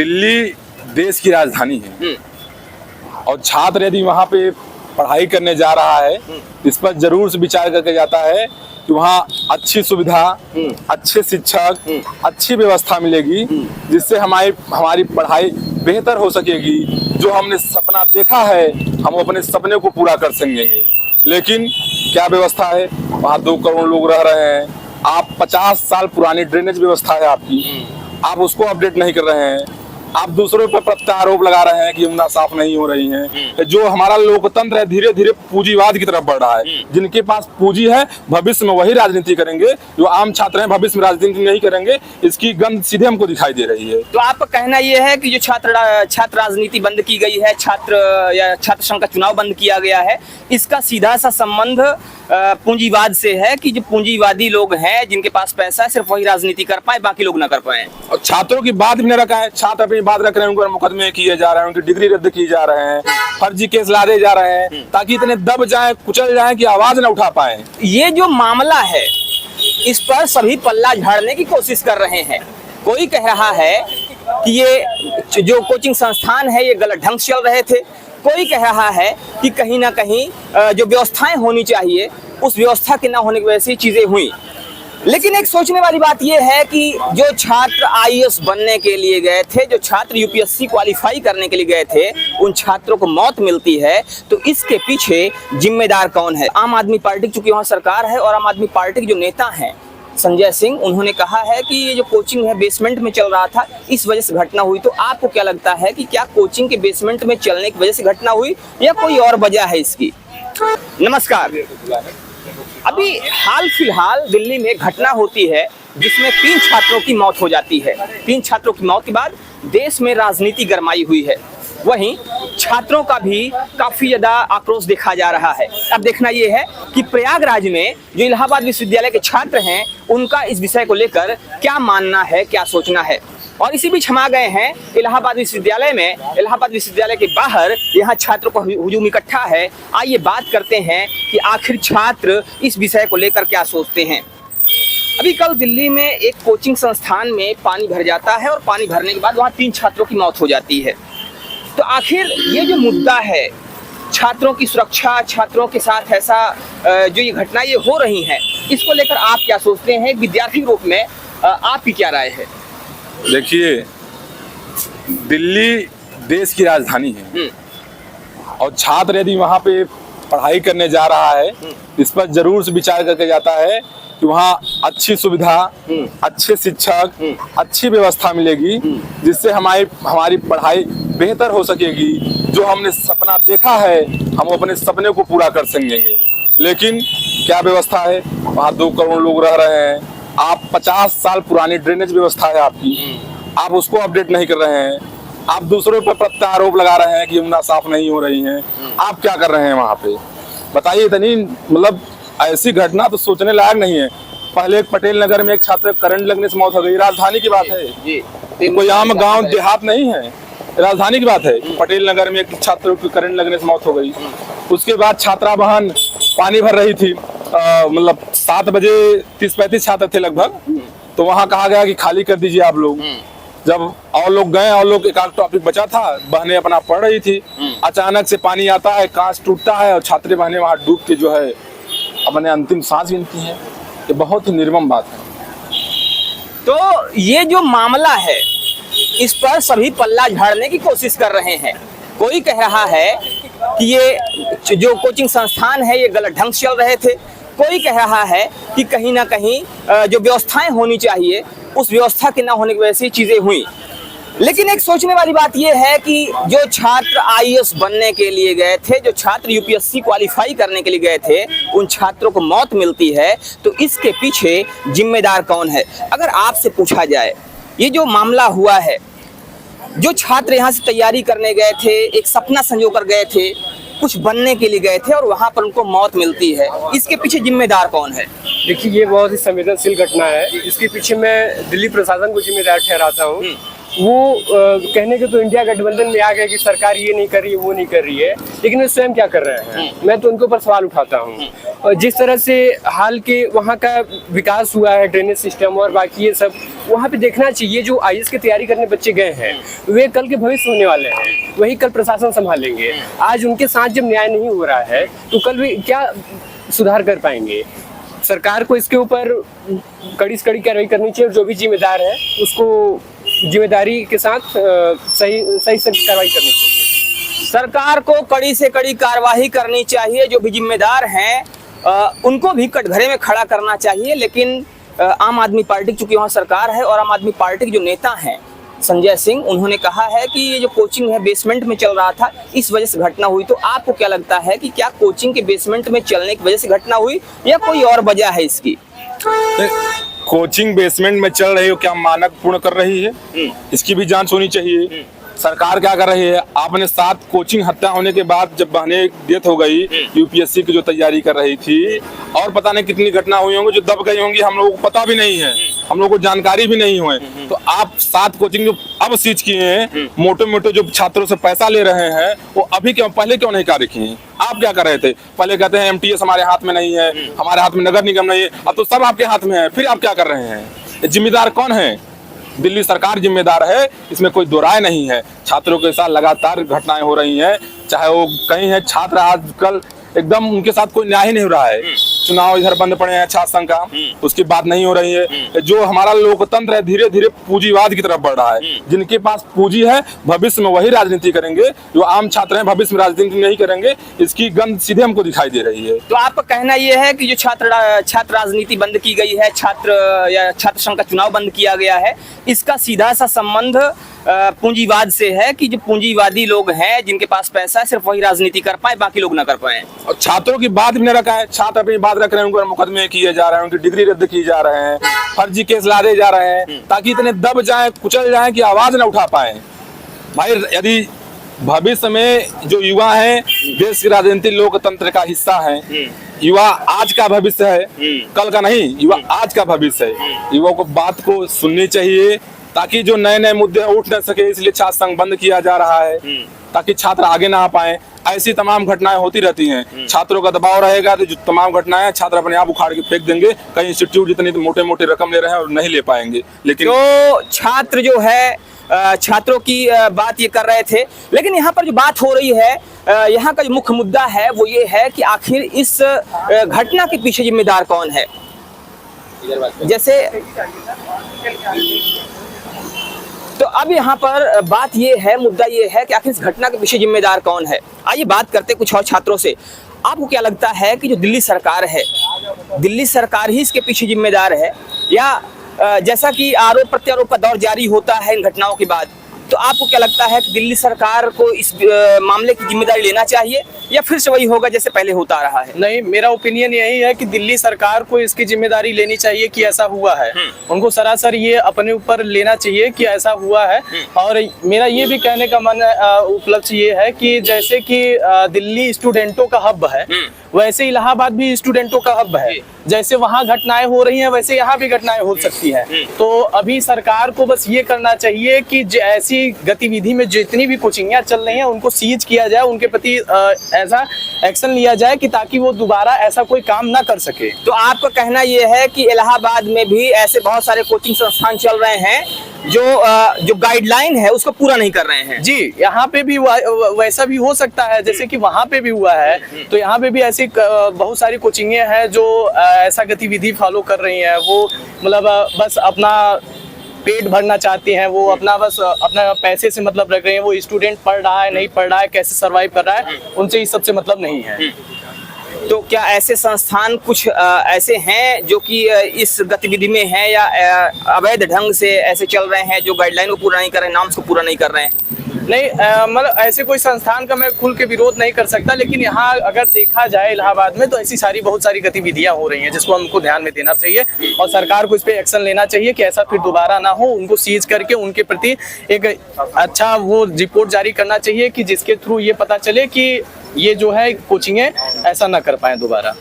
दिल्ली देश की राजधानी है और छात्र यदि वहाँ पे पढ़ाई करने जा रहा है इस पर जरूर से विचार करके जाता है कि वहाँ अच्छी सुविधा, अच्छे शिक्षक, अच्छी व्यवस्था मिलेगी जिससे हमारी पढ़ाई बेहतर हो सकेगी। जो हमने सपना देखा है हम अपने सपने को पूरा कर सकेंगे। लेकिन क्या व्यवस्था है, वहाँ 2 करोड़ लोग रह रहे हैं। आप 50 साल पुरानी ड्रेनेज व्यवस्था है आपकी, आप उसको अपडेट नहीं कर रहे हैं। आप दूसरों पर प्रत्यारोप लगा रहे हैं कि यमुना साफ नहीं हो रही है। जो हमारा लोकतंत्र है धीरे धीरे पूंजीवाद की तरफ बढ़ रहा है। जिनके पास पूंजी है भविष्य में वही राजनीति करेंगे, जो आम छात्र हैं भविष्य में राजनीति नहीं करेंगे। इसकी गंध सीधे हमको दिखाई दे रही है। तो आपका कहना यह है कि जो छात्र राजनीति बंद की गई है, छात्र संघ का चुनाव बंद किया गया है, इसका सीधा सा संबंध पूंजीवाद से है कि जो पूंजीवादी लोग हैं जिनके पास पैसा है सिर्फ वही राजनीति कर पाए, बाकी लोग ना कर पाए। और छात्रों की बात भी नहीं रखा है। छात्र अपनी बात रख रहे हैं, उनको मुकदमे किए जा रहे हैं, उनकी डिग्री रद्द की जा रहे हैं, फर्जी केस लादे जा रहे हैं ताकि इतने दब जाएं, कुचल जाएं कि आवाज न उठा पाए। ये जो मामला है इस पर सभी पल्ला झाड़ने की कोशिश कर रहे हैं। कोई कह रहा है कि ये जो कोचिंग संस्थान है ये गलत ढंग से चल रहे थे। कोई कह रहा है कि कहीं ना कहीं जो व्यवस्थाएं होनी चाहिए उस व्यवस्था के ना होने की वजह से चीजें हुई। लेकिन एक सोचने वाली बात यह है कि जो छात्र आईएएस बनने के लिए गए थे, जो छात्र यूपीएससी क्वालिफाई करने के लिए गए थे, उन छात्रों को मौत मिलती है तो इसके पीछे जिम्मेदार कौन है? आम आदमी पार्टी, चूंकि वहाँ सरकार है और आम आदमी पार्टी के जो नेता हैं संजय सिंह, उन्होंने कहा है कि ये जो कोचिंग है बेसमेंट में चल रहा था इस वजह से घटना हुई। तो आपको क्या लगता है कि क्या कोचिंग के बेसमेंट में चलने की वजह से घटना हुई या कोई और वजह है इसकी? नमस्कार। अभी हाल फिलहाल दिल्ली में घटना होती है जिसमें 3 छात्रों की मौत हो जाती है। 3 छात्रों की मौत के बाद देश में राजनीति गरमाई हुई है। वहीं छात्रों का भी काफी ज्यादा आक्रोश देखा जा रहा है। अब देखना यह है कि प्रयागराज में जो इलाहाबाद विश्वविद्यालय के छात्र हैं उनका इस विषय को लेकर क्या मानना है, क्या सोचना है। और इसी बीच हम आ गए हैं इलाहाबाद विश्वविद्यालय में। इलाहाबाद विश्वविद्यालय के बाहर यहाँ छात्रों का हुजूम इकट्ठा है। आइए बात करते हैं कि आखिर छात्र इस विषय को लेकर क्या सोचते हैं। अभी कल दिल्ली में एक कोचिंग संस्थान में पानी भर जाता है और पानी भरने के बाद वहाँ 3 छात्रों की मौत हो जाती है। तो आखिर ये जो मुद्दा है छात्रों की सुरक्षा, छात्रों के साथ ऐसा जो ये घटना ये हो रही हैं, इसको लेकर आप क्या सोचते हैं? विद्यार्थी रूप में आपकी क्या राय है? देखिए, दिल्ली देश की राजधानी है और छात्र यदि वहाँ पे पढ़ाई करने जा रहा है इस पर जरूर से विचार करके जाता है कि वहाँ अच्छी सुविधा, अच्छे शिक्षक, अच्छी व्यवस्था मिलेगी जिससे हमारी पढ़ाई बेहतर हो सकेगी। जो हमने सपना देखा है हम अपने सपने को पूरा कर सकेंगे। लेकिन क्या व्यवस्था है, वहाँ 2 करोड़ लोग रह रहे हैं। आप 50 साल पुरानी ड्रेनेज व्यवस्था है आपकी, आप उसको अपडेट नहीं कर रहे हैं। आप दूसरों पर प्रत्यारोप लगा रहे हैं कि यमुना साफ नहीं हो रही है। आप क्या कर रहे हैं वहाँ पे, बताइए। इतनी मतलब ऐसी घटना तो सोचने लायक नहीं है। पहले एक पटेल नगर में एक छात्र करंट लगने से मौत हो गई। राजधानी की बात है जी, कोई आम गांव देहात नहीं है, राजधानी की बात है। पटेल नगर में एक छात्र की करंट लगने से मौत हो गई। उसके बाद छात्रा बहन पानी भर रही थी, मतलब 7 बजे 30-35 छात्र थे लगभग। तो वहाँ कहा गया कि खाली कर दीजिए आप लोग। जब और लोग गए और लोग एक आध टॉपिक बचा था, बहनें अपना पढ़ रही थी, अचानक से पानी आता है, कांच टूटता है और छात्री बहनें वहाँ डूब के जो है अपने अंतिम सांस गिनती है। ये बहुत ही निर्मम बात है। तो ये जो मामला है इस पर सभी पल्ला झाड़ने की कोशिश कर रहे हैं। कोई कह रहा है कि ये जो कोचिंग संस्थान है ये गलत ढंग से चल रहे थे। कोई कह रहा है कि कहीं ना कहीं जो व्यवस्थाएं होनी चाहिए उस व्यवस्था के ना होने की वजह से चीजें हुई। लेकिन एक सोचने वाली बात यह है कि जो छात्र आईएएस बनने के लिए गए थे, जो छात्र यूपीएससी क्वालिफाई करने के लिए गए थे, उन छात्रों को मौत मिलती है तो इसके पीछे जिम्मेदार कौन है? अगर आपसे पूछा जाए, ये जो मामला हुआ है, जो छात्र यहाँ से तैयारी करने गए थे, एक सपना संजो कर गए थे, कुछ बनने के लिए गए थे और वहाँ पर उनको मौत मिलती है, इसके पीछे जिम्मेदार कौन है? देखिए, ये बहुत ही संवेदनशील घटना है। इसके पीछे मैं दिल्ली प्रशासन को जिम्मेदार ठहराता हूँ वो कहने के तो इंडिया गठबंधन में आ गए कि सरकार ये नहीं कर रही है, वो नहीं कर रही है, लेकिन वे स्वयं क्या कर रहे हैं? मैं तो उनके ऊपर सवाल उठाता हूँ। और जिस तरह से हाल के वहाँ का विकास हुआ है, ड्रेनेज सिस्टम और बाकी ये सब, वहाँ पे देखना चाहिए। जो IAS की तैयारी करने बच्चे गए हैं, वे कल के भविष्य होने वाले हैं, वही कल प्रशासन संभालेंगे। आज उनके साथ जब न्याय नहीं हो रहा है तो कल वे क्या सुधार कर पाएंगे? सरकार को इसके ऊपर कड़ी से कड़ी कार्रवाई करनी चाहिए और जो भी जिम्मेदार है उसको जिम्मेदारी के साथ सही कार्रवाई करनी चाहिए। सरकार को कड़ी से कड़ी कार्रवाई करनी चाहिए, जो भी जिम्मेदार हैं उनको भी कटघरे में खड़ा करना चाहिए। लेकिन आम आदमी पार्टी, चूंकि वहाँ सरकार है और आम आदमी पार्टी के जो नेता हैं संजय सिंह, उन्होंने कहा है कि ये जो कोचिंग है बेसमेंट में चल रहा था, इस वजह से घटना हुई। तो आपको क्या लगता है कि क्या कोचिंग के बेसमेंट में चलने की वजह से घटना हुई या कोई और वजह है इसकी? कोचिंग बेसमेंट में चल रही हो, क्या मानक पूर्ण कर रही है, इसकी भी जांच होनी चाहिए। सरकार क्या कर रही है? आपने 7 कोचिंग हत्या होने के बाद जब बहने डेथ हो गई, यूपीएससी की जो तैयारी कर रही थी, और पता नहीं कितनी घटना हुई होंगी जो दब गई होंगी, हम लोगों को पता भी नहीं है, हम लोगों को जानकारी भी नहीं हुए। तो आप 7 कोचिंग जो अब सीज किए हैं, मोटे मोटे जो छात्रों से पैसा ले रहे हैं, वो अभी क्यों, पहले क्यों नहीं कार्य किए? आप क्या कर रहे थे? पहले कहते हैं MTS हमारे हाथ में नहीं है, हमारे हाथ में नगर निगम नहीं है, अब तो सब आपके हाथ में है, फिर आप क्या कर रहे हैं? जिम्मेदार कौन है? दिल्ली सरकार जिम्मेदार है, इसमें कोई दो राय नहीं है। छात्रों के साथ लगातार घटनाएं हो रही हैं, चाहे वो कहीं है छात्र आजकल एकदम उनके साथ कोई न्याय ही नहीं हो रहा है। चुनाव इधर बंद पड़े हैं छात्र संघ का, उसकी बात नहीं हो रही है। जो हमारा लोकतंत्र है धीरे धीरे पूंजीवाद की तरफ बढ़ रहा है। जिनके पास पूंजी है भविष्य में वही राजनीति करेंगे, जो आम छात्र हैं भविष्य में राजनीति नहीं करेंगे। इसकी गंध सीधे हमको दिखाई दे रही है। तो आपका कहना यह है कि जो छात्र राजनीति बंद की गई है, छात्र संघ का चुनाव बंद किया गया है, इसका सीधा सा संबंध पूंजीवाद से है कि जो पूंजीवादी लोग हैं जिनके पास पैसा है सिर्फ वही राजनीति कर पाए, बाकी लोग ना कर पाए। और छात्रों की बात भी नहीं रखा है। छात्र अपनी बात रख रहे हैं, उनको मुकदमे किए जा रहे हैं, उनकी डिग्री रद्द की जा रहे हैं, फर्जी केस लादे जा रहे हैं, ताकि इतने दब जाएं, कुचल जाएं कि आवाज न उठा पाए। भाई, यदि भविष्य में जो युवा हैं देश की राजनीति लोकतंत्र का हिस्सा है, युवा आज का भविष्य है, कल का नहीं, युवा आज का भविष्य है। युवा को बात को सुननी चाहिए ताकि जो नए नए मुद्दे उठ न सके, इसलिए छात्र संघ बंद किया जा रहा है, ताकि छात्र आगे ना आ पाए। ऐसी तमाम घटनाएं होती रहती हैं। छात्रों का दबाव रहेगा तो जो तमाम घटनाएं छात्र अपने आप उखाड़ के फेंक देंगे। कई इंस्टीट्यूट जितनी मोटे मोटे रकम ले रहे हैं और नहीं ले पाएंगे। लेकिन तो छात्र जो है, छात्रों की बात ये कर रहे थे, लेकिन यहाँ पर जो बात हो रही है, यहाँ का जो मुख्य मुद्दा है वो ये है कि आखिर इस घटना के पीछे जिम्मेदार कौन है। जैसे तो अब यहाँ पर बात ये है, मुद्दा ये है कि आखिर इस घटना के पीछे जिम्मेदार कौन है। आइए बात करते कुछ और छात्रों से। आपको क्या लगता है कि जो दिल्ली सरकार है, दिल्ली सरकार ही इसके पीछे जिम्मेदार है, या जैसा कि आरोप प्रत्यारोप का दौर जारी होता है इन घटनाओं के बाद, तो आपको क्या लगता है कि दिल्ली सरकार को इस मामले की जिम्मेदारी लेना चाहिए या फिर से वही होगा जैसे पहले होता रहा है? नहीं, मेरा ओपिनियन यही है कि दिल्ली सरकार को इसकी जिम्मेदारी लेनी चाहिए कि ऐसा हुआ है। उनको सरासर ये अपने ऊपर लेना चाहिए कि ऐसा हुआ है। और मेरा ये भी कहने का मन उपलक्ष्य ये है कि जैसे कि दिल्ली स्टूडेंटों का हब है, वैसे इलाहाबाद भी स्टूडेंटों का हब है। जैसे वहाँ घटनाएं हो रही हैं वैसे यहाँ भी घटनाएं हो सकती हैं। तो अभी सरकार को बस ये करना चाहिए कि ऐसी गतिविधि में जितनी भी कोचिंगें चल रही हैं उनको सीज किया जाए, उनके प्रति ऐसा एक्शन लिया जाए कि ताकि वो दोबारा ऐसा कोई काम ना कर सके। तो आपका कहना ये है कि इलाहाबाद में भी ऐसे बहुत सारे कोचिंग संस्थान चल रहे हैं जो गाइडलाइन है उसको पूरा नहीं कर रहे हैं? जी, यहाँ पे भी वैसा भी हो सकता है जैसे कि वहाँ पे भी हुआ है। तो यहाँ पे भी ऐसी बहुत सारी कोचिंगें हैं जो ऐसा गतिविधि फॉलो कर रही हैं। वो मतलब बस अपना पेट भरना चाहती हैं, वो अपना बस अपना पैसे से मतलब रख रहे हैं। वो स्टूडेंट पढ़ रहा है नहीं पढ़ रहा है, कैसे सर्वाइव कर रहा है, उनसे इस सब से मतलब नहीं है। तो क्या ऐसे संस्थान कुछ ऐसे हैं जो कि इस गतिविधि में हैं या अवैध ढंग से ऐसे चल रहे हैं जो गाइडलाइन को पूरा नहीं कर रहे हैं, नॉर्म्स को पूरा नहीं कर रहे हैं? नहीं, मतलब ऐसे कोई संस्थान का मैं खुल के विरोध नहीं कर सकता, लेकिन यहाँ अगर देखा जाए इलाहाबाद में तो ऐसी बहुत सारी गतिविधियां हो रही हैं जिसको हमको ध्यान में देना चाहिए और सरकार को इस पे एक्शन लेना चाहिए कि ऐसा फिर दोबारा ना हो। उनको सीज करके उनके प्रति एक अच्छा वो रिपोर्ट जारी करना चाहिए कि जिसके थ्रू ये पता चले कि ये जो है कोचिंगें ऐसा ना कर पाए दोबारा।